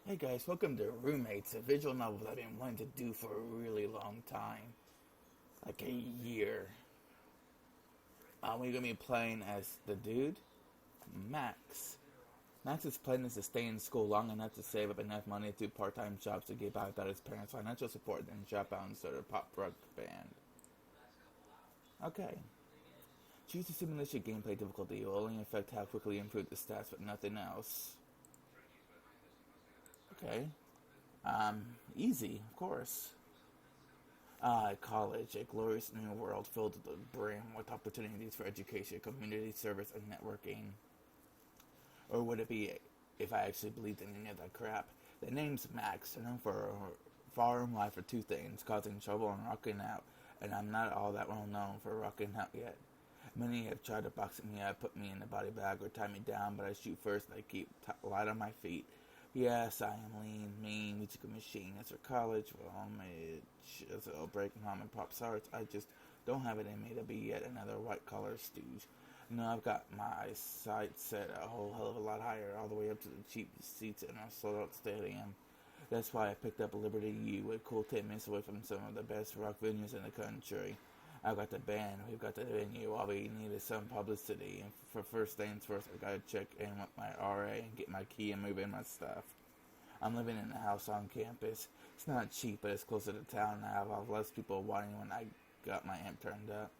Hey guys, welcome to Roommates, a visual novel that I've been wanting to do for a really long time. Like a year. We're gonna be playing as the dude, Max. Max's plan is to stay in school long enough to save up enough money to do part-time jobs to get by without his parents' financial support and then drop out and start a pop rock band. Okay. Choose the simulation gameplay difficulty. It will only affect how quickly you improve the stats, but nothing else. Okay. Easy, of course. College, a glorious new world filled to the brim with opportunities for education, community service, and networking. Or would it be if I actually believed in any of that crap? The name's Max, known for far in life for two things, causing trouble and rocking out, and I'm not all that well known for rocking out yet. Many have tried to box me up, put me in a body bag, or tie me down, but I shoot first and I keep light on my feet. Yes, I am lean, mean, musical machine. As for college, well, as a break mom and pop stars, I just don't have it in me to be yet another white collar stooge. No, I've got my sights set a whole hell of a lot higher, all the way up to the cheap seats in a sold out stadium. That's why I picked up Liberty U, a cool 10 minutes away from some of the best rock venues in the country. I've got the band, we've got the venue, all we need is some publicity. And for first things first, I've got to check in with my RA and get my key and move in my stuff. I'm living in a house on campus. It's not cheap, but it's closer to town, and I have less people whining when I got my amp turned up.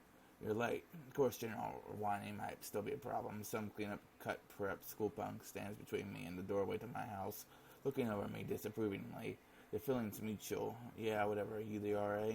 You're late. Of course, general whining might still be a problem. Some cleanup, cut, prep, school punk stands between me and the doorway to my house, looking over me disapprovingly. The feeling's mutual. Yeah, whatever. You the RA?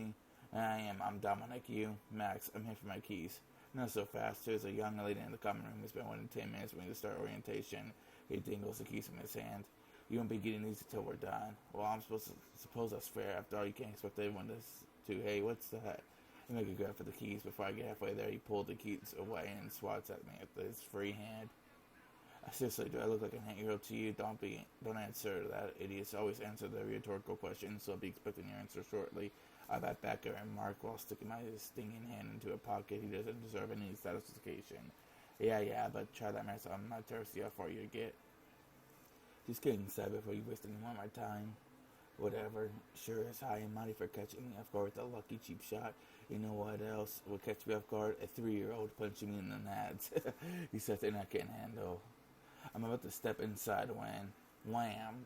I am. I'm Dominic. You? Max. I'm here for my keys. Not so fast. There's a young lady in the common room who's been waiting 10 minutes for me to start orientation. He dingles the keys from his hand. You won't be getting these until we're done. Well, I'm supposed to suppose that's fair. After all, you can't expect everyone to hey, what's that? I make a grab for the keys. Before I get halfway there, he pulled the keys away and swats at me with his free hand. Seriously, do I look like an 8-year-old to you? Don't answer that. Idiots always answer the rhetorical question, so I'll be expecting your answer shortly. I bat back and remark while sticking my stinging hand into a pocket. He doesn't deserve any satisfaction. Yeah, but try that mess on my turf. See how far you get. Just getting inside before you waste any more of my time. Whatever. Sure as high and mighty for catching me off guard with a lucky cheap shot. You know what else would catch me off guard? A 3-year-old punching me in the nads. He says thing I can't handle. I'm about to step inside when, wham!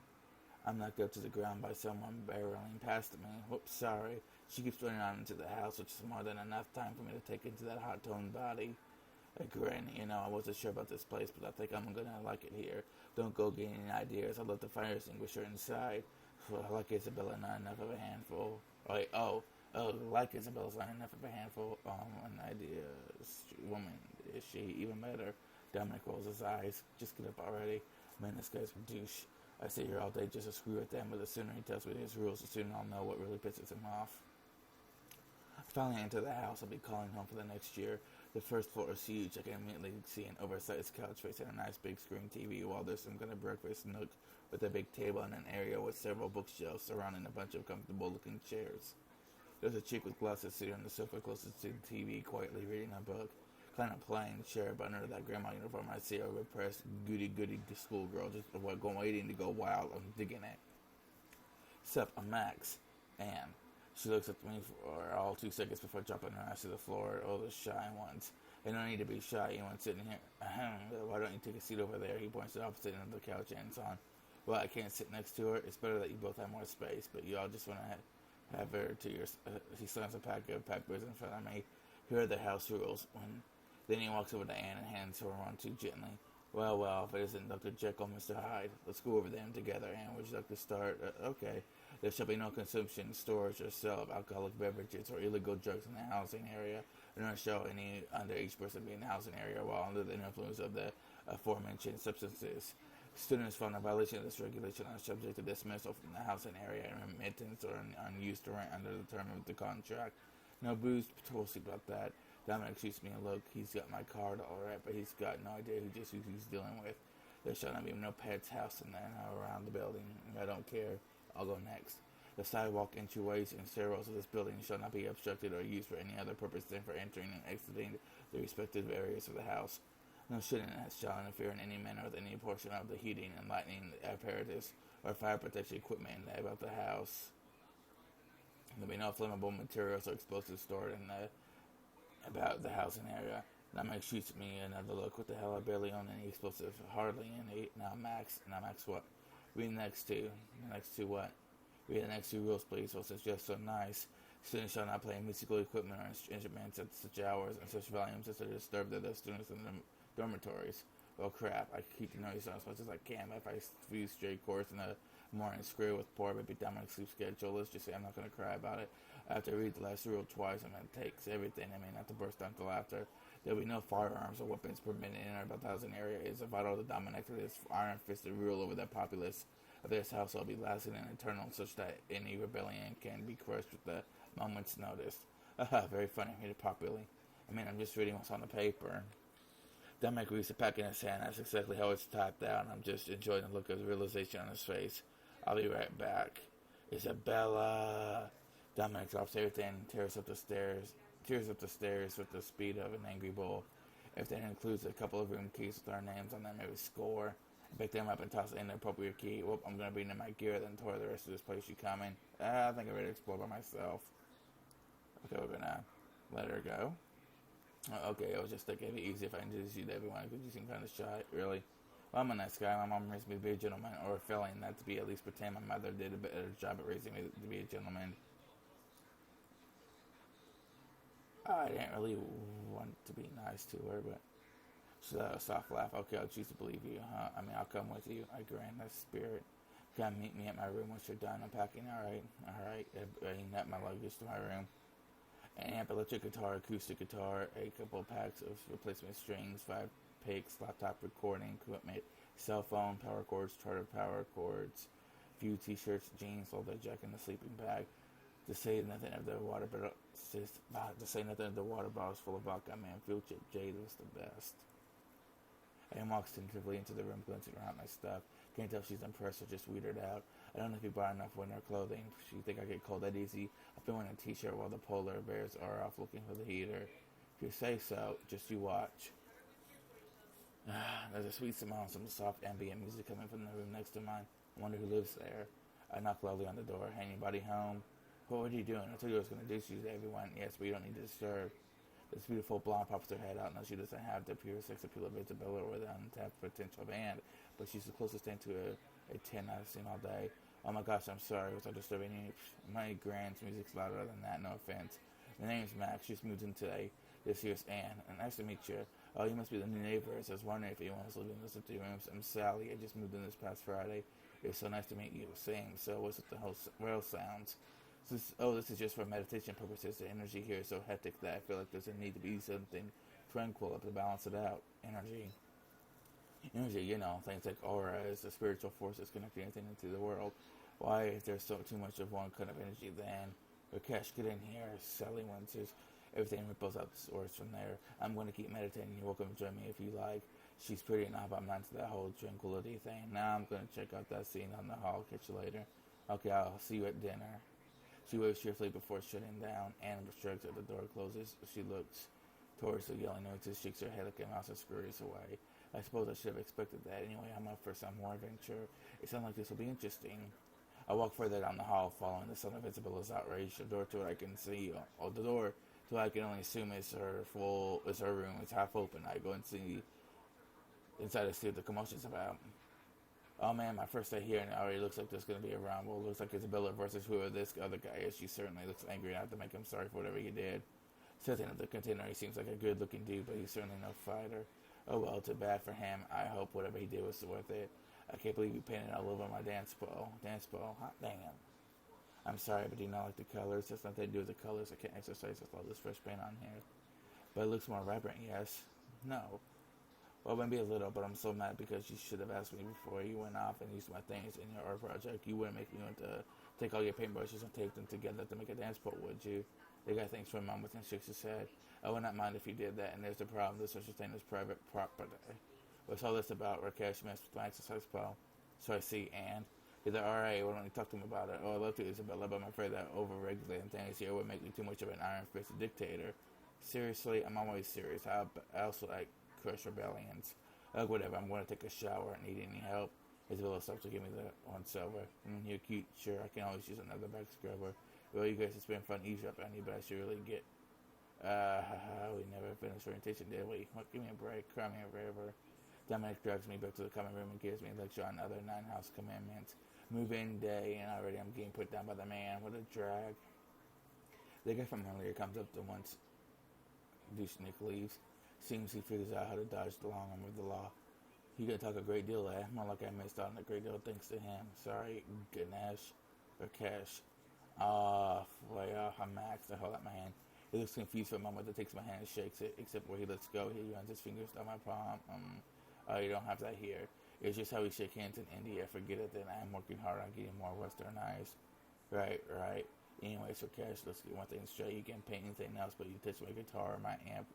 I'm knocked up to the ground by someone barreling past me. Whoops, sorry. She keeps running on into the house, which is more than enough time for me to take into that hot-toned body. I grin. I wasn't sure about this place, but I think I'm gonna like it here. Don't go getting any ideas. I left the fire extinguisher inside. I like Isabella, not enough of a handful. Like Isabella's not enough of a handful. An idea. Woman, is she even better? Dominic rolls his eyes. Just get up already. Man, this guy's a douche. I sit here all day just to screw with them, but the sooner he tells me his rules, the sooner I'll know what really pisses him off. I finally enter the house I'll be calling home for the next year. The first floor is huge. I can immediately see an oversized couch facing a nice big screen TV, while there's some kind of breakfast nook with a big table and an area with several bookshelves surrounding a bunch of comfortable looking chairs. There's a chick with glasses sitting on the sofa closest to the TV, quietly reading a book. Kind of plain, sure, but under that grandma uniform I see a repressed, goody schoolgirl just waiting to go wild. I'm digging it. Sup, I'm Max. Anne. She looks at me for all 2 seconds before dropping her ass to the floor. Oh, the shy ones. You don't need to be shy. Anyone sitting here? Ahem. Why don't you take a seat over there? He points to the opposite end of the couch and so on. Well, I can't sit next to her. It's better that you both have more space, but you all just want to have her to your... he slams a pack of packers in front of me. Here are the house rules. Then he walks over to Anne and hands her one too gently. Well, if it isn't Dr. Jekyll, Mr. Hyde, let's go over them together. Anne, would you like to start? Okay. There shall be no consumption, storage, or sale of alcoholic beverages or illegal drugs in the housing area, nor shall any underage person be in the housing area while under the influence of the aforementioned substances. Students found in violation of this regulation are subject to dismissal from the housing area and remittance or unused rent under the term of the contract. No booze, we'll see about that. Dominic shoots me a look. He's got my card, alright, but he's got no idea who he's dealing with. There shall not be no pets house in there around the building. I don't care. I'll go next. The sidewalk, entryways, and stairwells of this building shall not be obstructed or used for any other purpose than for entering and exiting the respective areas of the house. No shooting shall interfere in any manner with any portion of the heating and lighting apparatus or fire protection equipment about the house. There'll be no flammable materials or explosives stored in about the housing area. Now Max shoots me another look. What the hell? I barely own any explosives. Hardly any. Now Max what? Read the next two. The next two what? Read the next two rules, please. Well, since you're so nice, students shall not play musical equipment or instruments at such hours and such volumes as to disturb the other students in the dormitories. Well, crap. I keep the noise down as much as I can. But if I view straight course in the morning, screw with poor baby Dominic's sleep schedule, let's just say I'm not going to cry about it. I have to read the last rule twice, and it takes everything. I mean, not to burst out into laughter. There will be no firearms or weapons permitted in or about the housing area. It is vital to dominate this iron-fisted rule over the populace of this household be lasting and eternal, such that any rebellion can be crushed with a moment's notice. Very funny. Read it properly. I mean, I'm just reading what's on the paper. Dominic reads the pack in his hand. That's exactly how it's typed out. I'm just enjoying the look of the realization on his face. I'll be right back. Isabella. Dominic drops everything and tears up the stairs with the speed of an angry bull. If that includes a couple of room keys with our names on them, maybe score. I pick them up and toss in the appropriate key. Whoop, I'm going to be in my gear, then tour the rest of this place. You coming? I think I'm ready to explore by myself. Okay, we're going to let her go. Okay, I was just thinking it'd be easy if I introduced you to everyone, because you seem kind of shy. Really? Well, I'm a nice guy. My mom raised me to be a gentleman, or failing that to be, at least pretend my mother did a better job at raising me to be a gentleman. I didn't really want to be nice to her, but soft laugh. Okay, I'll choose to believe you, huh? I mean, I'll come with you. I grin. That's spirit. Come meet me at my room once you're done unpacking. All right. Bringing up my luggage to my room. An amp, electric guitar, acoustic guitar, a couple of packs of replacement strings, 5 picks, laptop recording equipment, cell phone, power cords, charter power cords, few t-shirts, jeans, leather jacket, and a sleeping bag. To say nothing of the water bottles full of vodka, man, Future Jade was the best. I walks tentatively into the room, glancing around my stuff. Can't tell if she's impressed or just weirded out. I don't know if you bought enough winter clothing. She think I get cold that easy. I've been wearing a t-shirt while the polar bears are off looking for the heater. If you say so, just you watch. There's a sweet smell and some soft ambient music coming from the room next to mine. I wonder who lives there. I knock loudly on the door. Hey, anybody home? What are you doing? I told you I was going to introduce you to everyone. Yes, but you don't need to disturb. This beautiful blonde pops her head out. No, she doesn't have the pure sex appeal of Isabella or the untapped potential of Anne, but she's the closest thing to a 10 I've seen all day. Oh my gosh, I'm sorry. Was I disturbing you? My grand's music's louder than that. No offense. The name's Max. She's moved in today. This here's Anne. And nice to meet you. Oh, you must be the new neighbors. I was wondering if anyone was living in this empty rooms. I'm Sally. I just moved in this past Friday. It's so nice to meet you. Same. So what's with the whole whale sounds? This is just for meditation purposes. The energy here is so hectic that I feel like there's a need to be something tranquil to balance it out. Energy, things like auras, the spiritual forces connecting anything into the world. Why is there too much of one kind of energy then? Rakesh, get in here. Sally wins. Everything ripples out the source from there. I'm going to keep meditating. You're welcome to join me if you like. She's pretty enough. I'm not into that whole tranquility thing. Now I'm going to check out that scene on the hall. Catch you later. Okay, I'll see you at dinner. She waves cheerfully before shutting down. Anne shrugs as the door closes. She looks towards the yelling noises, shakes her head like a mouse, and scurries away. I suppose I should have expected that. Anyway, I'm up for some more adventure. It sounds like this will be interesting. I walk further down the hall, following the sound of Isabella's outrage. The door to it I can see. The door to it I can only assume is her room. It's half open. I go and see inside to see what the commotion's about. Oh man, my first day here, and it already looks like there's going to be a rumble. Looks like Isabella versus whoever this other guy is. She certainly looks angry, and I have to make him sorry for whatever he did. Setting up the container, he seems like a good-looking dude, but he's certainly no fighter. Oh well, too bad for him. I hope whatever he did was worth it. I can't believe you painted all over my dance pole. Hot damn. I'm sorry, but do you not like the colors? That's nothing to do with the colors. I can't exercise with all this fresh paint on here. But it looks more vibrant, yes? No. Well, maybe a little, but I'm so mad because you should have asked me before you went off and used my things in your art project. You wouldn't make me want to take all your paintbrushes and tape them together to make a dance pole, would you? The guy thinks for a moment and shakes his head. I would not mind if you did that, and there's the problem. There's such a thing as private property. What's all this about? Rakesh messed with my exercise pole. So I see, and he's like, alright, why don't you talk to him about it? Oh, I love to, Isabella, but I'm afraid that over-regulating things here would make me too much of an iron-fisted dictator. Seriously? I'm always serious. I also like crush rebellions. Whatever, I'm going to take a shower and need any help. Isabella stops to give me the once over. You're cute, sure, I can always use another back scrubber. Well, you guys have been fun eavesdrop on you, but I should really get. We never finished orientation, did we? What, give me a break, cry me a river. Dominic drags me back to the common room and gives me a lecture on other 9 house commandments. Move in day, and already I'm getting put down by the man. What a drag. The guy from earlier comes up to once Dushnik leaves. Seems he figures out how to dodge the long arm of the law. He could talk a great deal, eh? More like I missed out on a great deal thanks to him. Sorry, Ganesh. Or Cash. Way off. I'm Max. I hold out my hand. He looks confused for a moment, but takes my hand and shakes it, except where he lets go. He runs his fingers down my palm. You don't have that here. It's just how we shake hands in India. Forget it then. I'm working hard on getting more westernized. Right. Anyway, so Cash, let's get one thing straight. You can paint anything else, but you touch my guitar or my amp.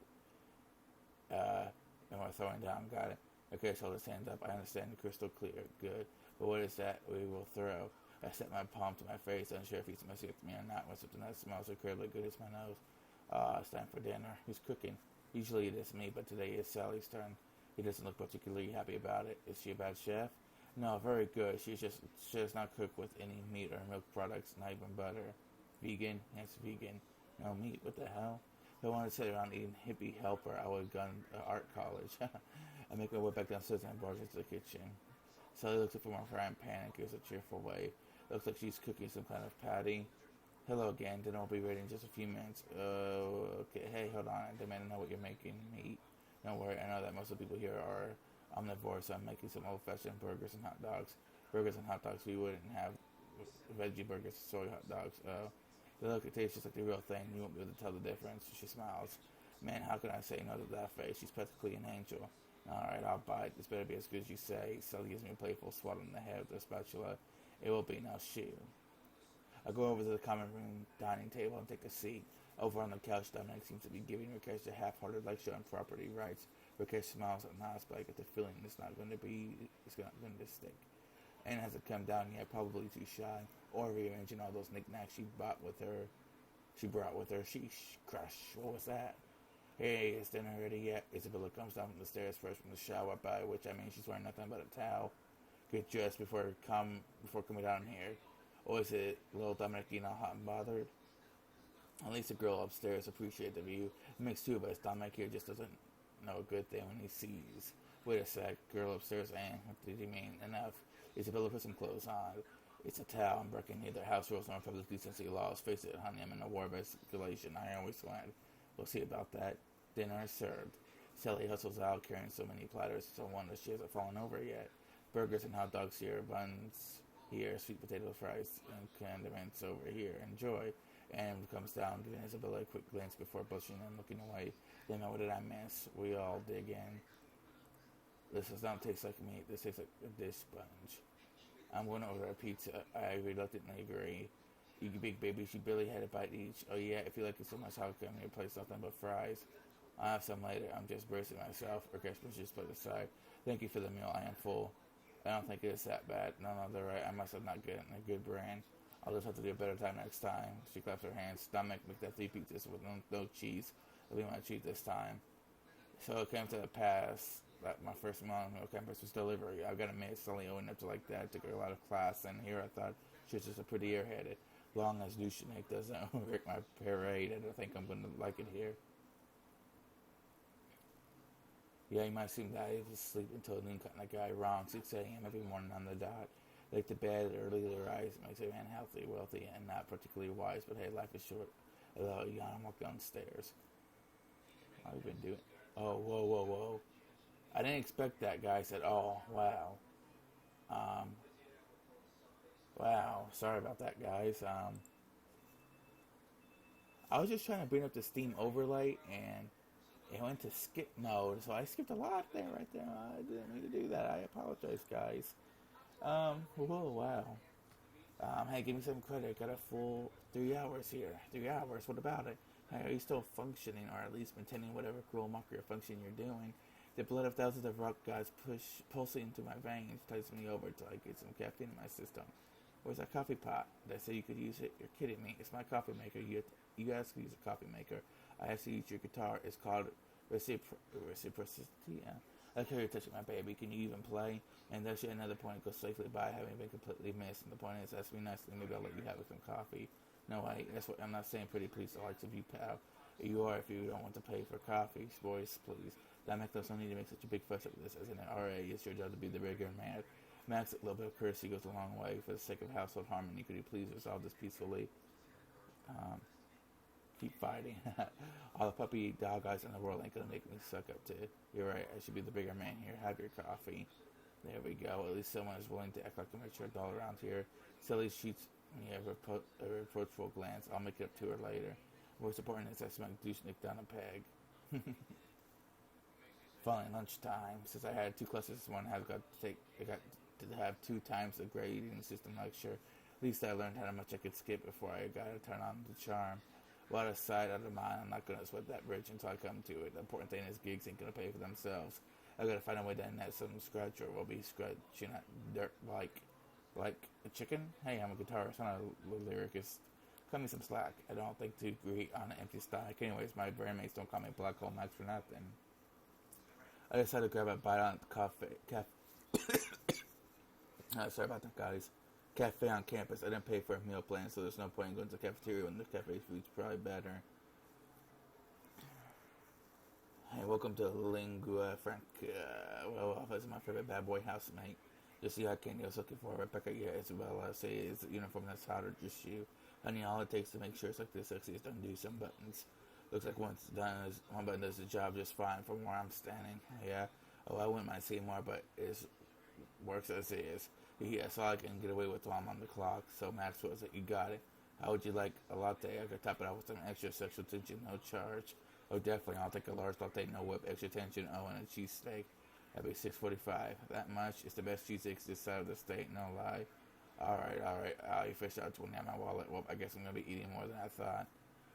And we're throwing down. Got it. Okay, so his hands up. I understand. Crystal clear. Good. But what is that we will throw? I set my palm to my face, unsure if he's messing with me or not, when something that smells incredibly good hits my nose. It's time for dinner. Who's cooking? Usually it is me, but today it's Sally's turn. He doesn't look particularly happy about it. Is she a bad chef? No, very good. She does not cook with any meat or milk products, not even butter. Vegan? Yes, vegan. No meat. What the hell? If I wanted to sit around eating hippie helper, I would have gone to art college. I make my way back downstairs and barge into the kitchen. Sally looks up from her frying pan and gives a cheerful wave. Looks like she's cooking some kind of patty. Hello again. Dinner will be ready in just a few minutes. Okay. Hey, hold on. I demand to know what you're making. Meat? Don't worry. I know that most of the people here are omnivores, so I'm making some old-fashioned burgers and hot dogs. Burgers and hot dogs. We wouldn't have veggie burgers, soy hot dogs. They look, it tastes just like the real thing. You won't be able to tell the difference. She smiles. Man, how can I say no to that face? She's practically an angel. Alright, I'll bite. This better be as good as you say. Sally gives me a playful swat on the head with the spatula. It will be. Now shoot. I go over to the common room dining table and take a seat. Over on the couch, Dominic seems to be giving Rakesh a half-hearted lecture on property rights. Rakesh smiles and nods, but I get the feeling it's not going to stick. Anne hasn't come down yet, probably too shy, or rearranging all those knickknacks she brought with her. Sheesh, crush. What was that? Hey, is dinner ready yet? Isabella comes down from the stairs first from the shower, by which I mean she's wearing nothing but a towel. Get dressed before coming down here. Or is it little Dominic not hot and bothered? At least the girl upstairs appreciates the view. It makes two of us. Dominic here just doesn't know a good thing when he sees. Wait a sec. Girl upstairs, Anne. What did he mean? Enough. Isabella put some clothes on. It's a towel. I'm breaking neither house rules nor public decency laws. Face it, honey. I'm in a war of escalation. I always win. We'll see about that. Dinner is served. Sally hustles out carrying so many platters. So wonder she hasn't fallen over yet. Burgers and hot dogs here. Buns here. Sweet potato fries and condiments over here. Enjoy. And comes down, giving Isabella a quick glance before blushing and looking away. Then, what did I miss? We all dig in. This does not taste like meat. This tastes like a dish sponge. I'm going to order a pizza. I reluctantly agree. You big baby, she barely had a bite each. Oh yeah, if you like it so much, how come your plate's nothing but fries? I'll have some later. I'm just bracing myself. Rakesh pushes put aside. Thank you for the meal. I am full. I don't think it's that bad. No, they're right. I must have not gotten a good brand. I'll just have to do a better time next time. She claps her hands. Stomach, make that 3 pizzas with no cheese. It'll be my treat this time. So it came to the pass that my first meal on campus was delivery. I've got to admit, Sully owing up to like that. It took her a lot of class, and here I thought she was just a pretty airheaded. Long as Dushnik doesn't break my parade, I don't think I'm going to like it here. Yeah, you might seem that I was asleep until noon kind of guy. Wrong. 6 a.m. every morning on the dot. Like to bed early to rise makes a man healthy, wealthy, and not particularly wise. But hey, life is short. Hello, yawn and walk downstairs. How have you been doing? Oh, whoa. I didn't expect that, guys, at all. Wow. Wow. Sorry about that, guys. I was just trying to bring up the Steam overlay, and it went to skip mode, so I skipped a lot there, right there. I didn't mean to do that. I apologize, guys. Whoa, wow. Hey, give me some credit. Got a full 3 hours here. 3 hours, what about it? Hey, are you still functioning, or at least maintaining whatever cruel mockery of function you're doing? The blood of thousands of rock gods pulsing into my veins, ties me over till I get some caffeine in my system. Where's that coffee pot? Did I say you could use it? You're kidding me. It's my coffee maker. You guys can use a coffee maker. I have to use your guitar. It's called reciprocity. Yeah. I care you're touching my baby. Can you even play? And there's yet another point goes safely by, having been completely missed. And the point is, ask me nicely. Maybe I'll let you have some coffee. No, that's what I'm not saying. Pretty please, the likes of you, pal. You are if you don't want to pay for coffee. Boys, please. That makes no need to make such a big fuss over this. As an RA, it's your job to be the rigor man. Max, a little bit of courtesy goes a long way. For the sake of household harmony, could you please resolve this peacefully? Keep fighting. All the puppy dog eyes in the world ain't gonna make me suck up to it. You're right, I should be the bigger man here. Have your coffee. There we go. At least someone is willing to act like a mature doll around here. Sally shoots me a reproachful glance. I'll make it up to her later. Most important is I smack douche-nick down a peg. Finally, lunchtime. Since I had 2 classes this morning, I got to have 2 times the grading system lecture. At least I learned how much I could skip before I got to turn on the charm. Well, out of sight, out of mind. I'm not going to sweat that bridge until I come to it. The important thing is gigs ain't going to pay for themselves. I got to find a way to net some scratch, or we'll be scratching at dirt like a chicken. Hey, I'm a guitarist, not a lyricist. Cut me some slack. I don't think to agree on an empty stomach. Anyways, my bandmates don't call me Black Hole Max for nothing. I decided to grab a bite on the sorry about that, guys. Cafe on campus. I didn't pay for a meal plan, so there's no point in going to the cafeteria when the cafe food's probably better. Hey, welcome to Lingua Franca. Well, this is my favorite bad boy housemate. Just see how Candy was looking for. Rebecca, yeah, Isabella, say it's a uniform that's hot or just you. Honey, all it takes to make sure it's like the sexiest undo some buttons. Looks like one button does the job just fine from where I'm standing. Yeah. Oh, I wouldn't mind seeing more, but it works as is. Yeah, so I can get away with while I'm on the clock. So Max was it. You got it. How would you like a latte? I could top it out with some extra sexual tension, no charge. Oh, definitely. I'll take a large latte, no whip, extra tension. Oh, and a cheesesteak. That'd be $6.45. That much? It's the best cheesesteaks this side of the state, no lie. Alright. You fished out 20 out of my wallet. Well, I guess I'm going to be eating more than I thought.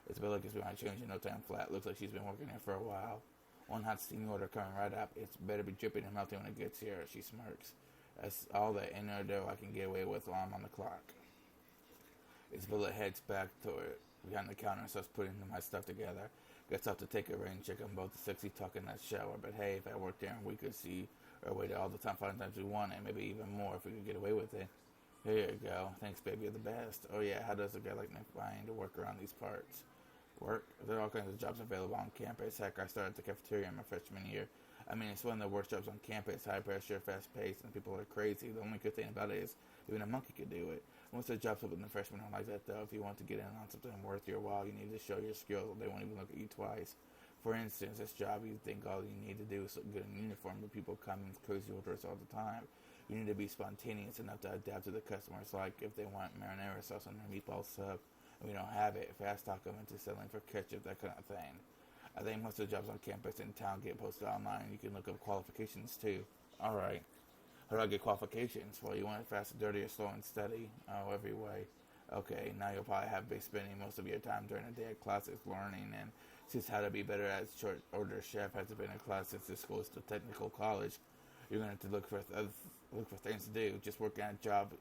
Isabella gets me my change in no time flat. Looks like she's been working here for a while. One hot steamy order coming right up. It's better be dripping and melting when it gets here. She smirks. That's all that inner dough I can get away with while I'm on the clock. Isabella heads back toward behind the counter and starts putting my stuff together. Gets off to take a rain check on both the sexy talk and that shower. But hey, if I worked there and we could see our way to all the time, 5 times we want it, maybe even more if we could get away with it. Here you go. Thanks, baby. You're the best. Oh, yeah. How does a guy like me find to work around these parts? Work? There are all kinds of jobs available on campus. Heck, I started at the cafeteria in my freshman year. I mean, it's one of the worst jobs on campus. High pressure, fast paced, and people are crazy. The only good thing about it is even a monkey could do it. Most of the jobs open the freshmen are like that, though. If you want to get in on something worth your while, you need to show your skills, or they won't even look at you twice. For instance, this job, you think all you need to do is look good in uniform, but people come in crazy orders all the time. You need to be spontaneous enough to adapt to the customers, like if they want marinara sauce on their meatball sub, and we don't have it, fast talk them into settling for ketchup, that kind of thing. I think most of the jobs on campus in town get posted online. You can look up qualifications too. Alright. How do I get qualifications? Well, you want it fast, dirty, or slow and steady? Oh, every way. Okay, now you'll probably have been spending most of your time during the day at classes learning, and since how to be better as short order chef hasn't been in class since this school is still technical college, you're going to have to look for things to do. Just working at a job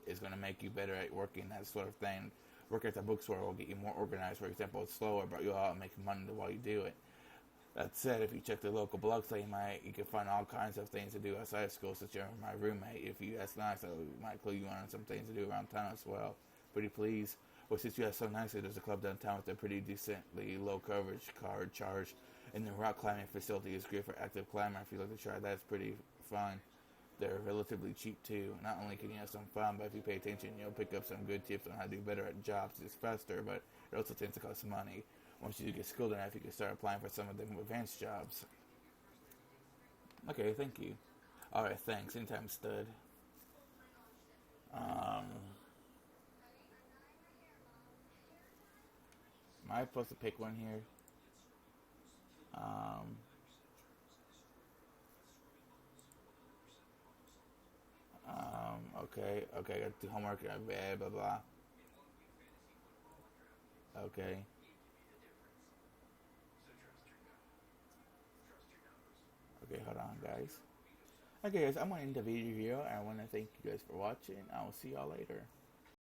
is going to make you better at working that sort of thing. Work at the bookstore will get you more organized. For example, it's slower, but you'll make money while you do it. That said, if you check the local blog site, you can find all kinds of things to do outside of school, such as my roommate. If you ask nice, I might clue you on some things to do around town as well. Pretty please. Well, since you asked so nicely, there's a club downtown with a pretty decently low coverage card charge, and the rock climbing facility is great for active climber. If you like to try that, it's pretty fun. They're relatively cheap too. Not only can you have some fun, but if you pay attention, you'll pick up some good tips on how to do better at jobs. It's faster, but it also tends to cost money. Once you get skilled enough, you can start applying for some of the more advanced jobs. Okay, thank you. Alright, thanks. Anytime, stud. Am I supposed to pick one here? Okay, I got the homework, blah, blah, blah. Okay. Okay, hold on, guys. Okay, guys, I'm going to end the video here. I want to thank you guys for watching. I will see y'all later.